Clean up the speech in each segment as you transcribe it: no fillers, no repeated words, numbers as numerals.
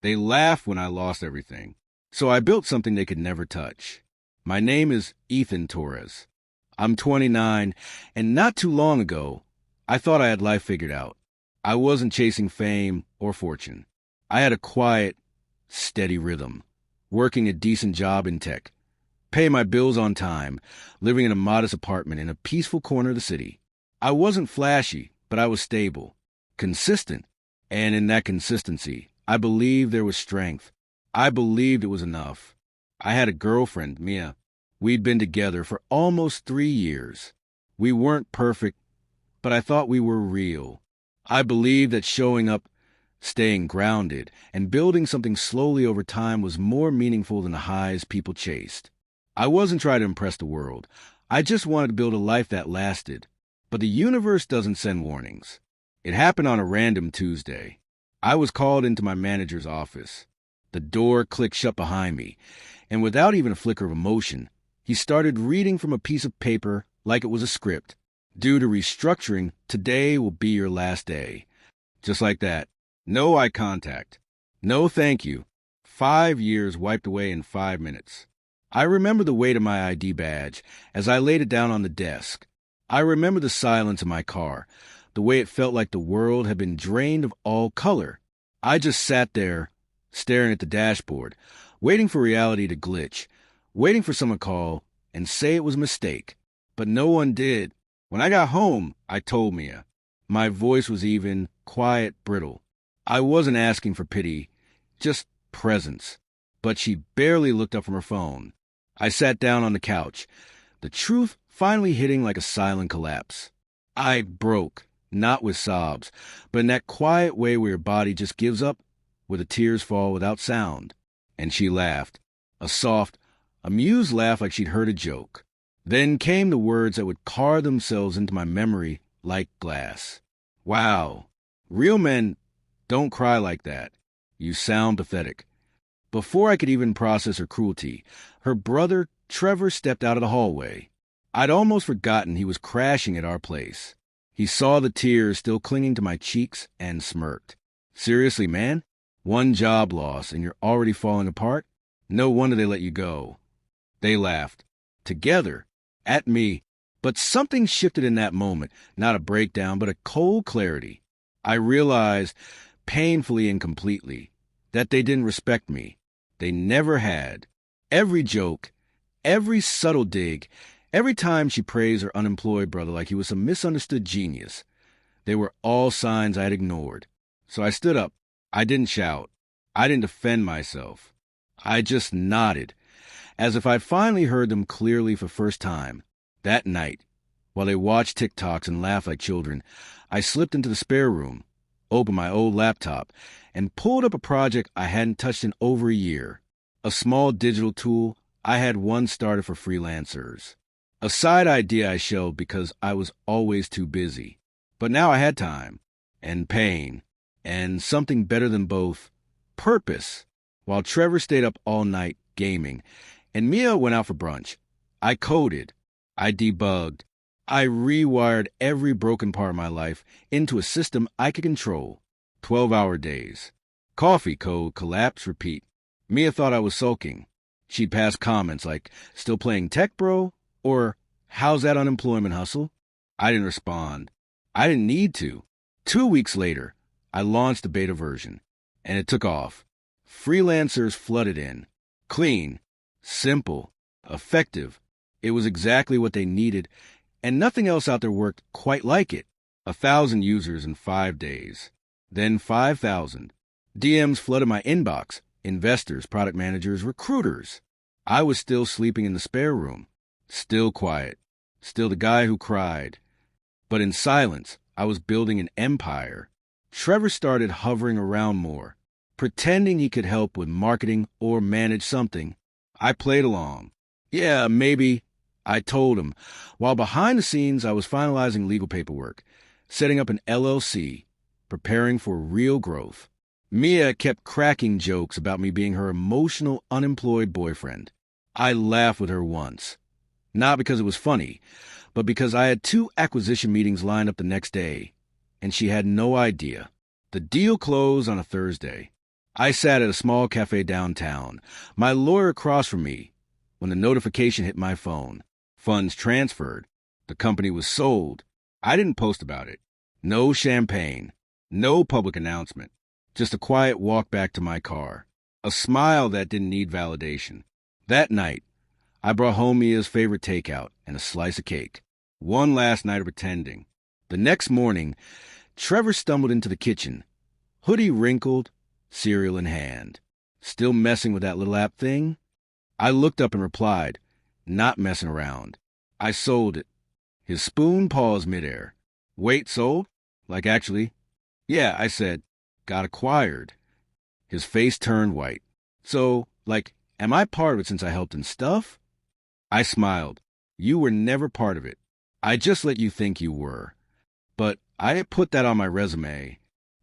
They laughed when I lost everything. So I built something they could never touch. My name is Ethan Torres. I'm 29, and not too long ago, I thought I had life figured out. I wasn't chasing fame or fortune. I had a quiet, steady rhythm, working a decent job in tech, pay my bills on time, living in a modest apartment in a peaceful corner of the city. I wasn't flashy, but I was stable, consistent, and in that consistency, I believed there was strength. I believed it was enough. I had a girlfriend, Mia. We'd been together for almost 3 years. We weren't perfect, but I thought we were real. I believed that showing up, staying grounded, and building something slowly over time was more meaningful than the highs people chased. I wasn't trying to impress the world. I just wanted to build a life that lasted. But the universe doesn't send warnings. It happened on a random Tuesday. I was called into my manager's office. The door clicked shut behind me, and without even a flicker of emotion, he started reading from a piece of paper like it was a script. Due to restructuring, today will be your last day. Just like that. No eye contact. No thank you. 5 years wiped away in 5 minutes. I remember the weight of my ID badge as I laid it down on the desk. I remember the silence in my car, the way it felt like the world had been drained of all color. I just sat there, staring at the dashboard, waiting for reality to glitch, waiting for someone to call and say it was a mistake. But no one did. When I got home, I told Mia. My voice was even, quiet, brittle. I wasn't asking for pity, just presence. But she barely looked up from her phone. I sat down on the couch, the truth finally hitting like a silent collapse. I broke, not with sobs, but in that quiet way where your body just gives up, where the tears fall without sound. And she laughed, a soft, amused laugh like she'd heard a joke. Then came the words that would carve themselves into my memory like glass. Wow, real men don't cry like that. You sound pathetic. Before I could even process her cruelty, her brother, Trevor, stepped out of the hallway. I'd almost forgotten he was crashing at our place. He saw the tears still clinging to my cheeks and smirked. Seriously, man? 1 job loss and you're already falling apart? No wonder they let you go. They laughed. Together. At me. But something shifted in that moment. Not a breakdown, but a cold clarity. I realized, painfully and completely, that they didn't respect me. They never had. Every joke, every subtle dig, every time she praised her unemployed brother like he was some misunderstood genius, they were all signs I had ignored. So I stood up. I didn't shout. I didn't defend myself. I just nodded, as if I'd finally heard them clearly for the first time. That night, while they watched TikToks and laughed like children, I slipped into the spare room, opened my old laptop, and pulled up a project I hadn't touched in over a year. A small digital tool I had once started for freelancers. A side idea I shelved because I was always too busy. But now I had time, and pain, and something better than both, purpose. While Trevor stayed up all night gaming, and Mia went out for brunch, I coded, I debugged, I rewired every broken part of my life into a system I could control. 12-hour days. Coffee code, collapse, repeat. Mia thought I was sulking. She'd pass comments like, "Still playing tech, bro?" Or, "How's that unemployment hustle?" I didn't respond. I didn't need to. 2 weeks later, I launched the beta version, and it took off. Freelancers flooded in. Clean, simple, effective. It was exactly what they needed, and nothing else out there worked quite like it. 1,000 users in 5 days. Then 5,000. DMs flooded my inbox. Investors, product managers, recruiters. I was still sleeping in the spare room. Still quiet. Still the guy who cried. But in silence, I was building an empire. Trevor started hovering around more, pretending he could help with marketing or manage something. I played along. Yeah, maybe, I told him, while behind the scenes I was finalizing legal paperwork, setting up an LLC, preparing for real growth. Mia kept cracking jokes about me being her emotional, unemployed boyfriend. I laughed with her once. Not because it was funny, but because I had 2 acquisition meetings lined up the next day, and she had no idea. The deal closed on a Thursday. I sat at a small cafe downtown, my lawyer across from me, when the notification hit my phone. Funds transferred. The company was sold. I didn't post about it. No champagne. No public announcement. Just a quiet walk back to my car. A smile that didn't need validation. That night, I brought home Mia's favorite takeout and a slice of cake. One last night of pretending. The next morning, Trevor stumbled into the kitchen, hoodie wrinkled, cereal in hand. Still messing with that little app thing? I looked up and replied, not messing around. I sold it. His spoon paused midair. Wait, sold? Like actually? Yeah, I said. Got acquired. His face turned white. So, like, am I part of it since I helped in stuff? I smiled. You were never part of it. I just let you think you were. But I put that on my resume.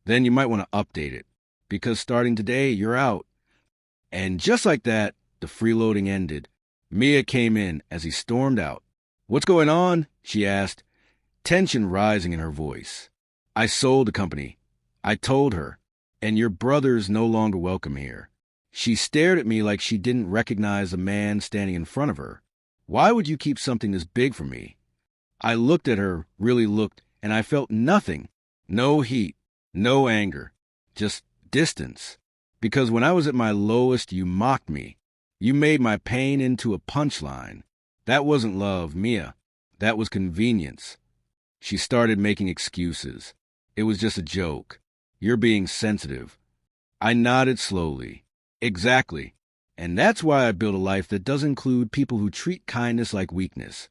Then you might want to update it. Because starting today, you're out. And just like that, the freeloading ended. Mia came in as he stormed out. What's going on? She asked, tension rising in her voice. I sold the company. I told her. And your brother's no longer welcome here. She stared at me like she didn't recognize the man standing in front of her. Why would you keep something this big from me? I looked at her, really looked, and I felt nothing. No heat, no anger, just distance. Because when I was at my lowest, you mocked me. You made my pain into a punchline. That wasn't love, Mia. That was convenience. She started making excuses. It was just a joke. You're being sensitive. I nodded slowly. Exactly. And that's why I built a life that does include people who treat kindness like weakness.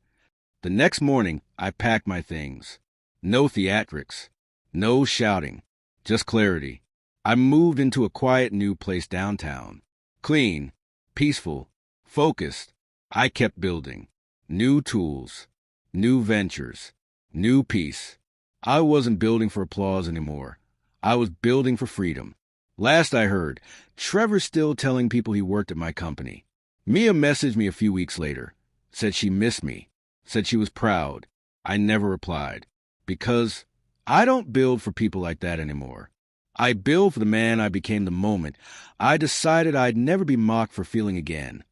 The next morning, I packed my things. No theatrics. No shouting. Just clarity. I moved into a quiet new place downtown. Clean. Peaceful. Focused. I kept building. New tools. New ventures. New peace. I wasn't building for applause anymore. I was building for freedom. Last I heard, Trevor's still telling people he worked at my company. Mia messaged me a few weeks later. Said she missed me. Said she was proud. I never replied. Because I don't build for people like that anymore. I build for the man I became the moment I decided I'd never be mocked for feeling again.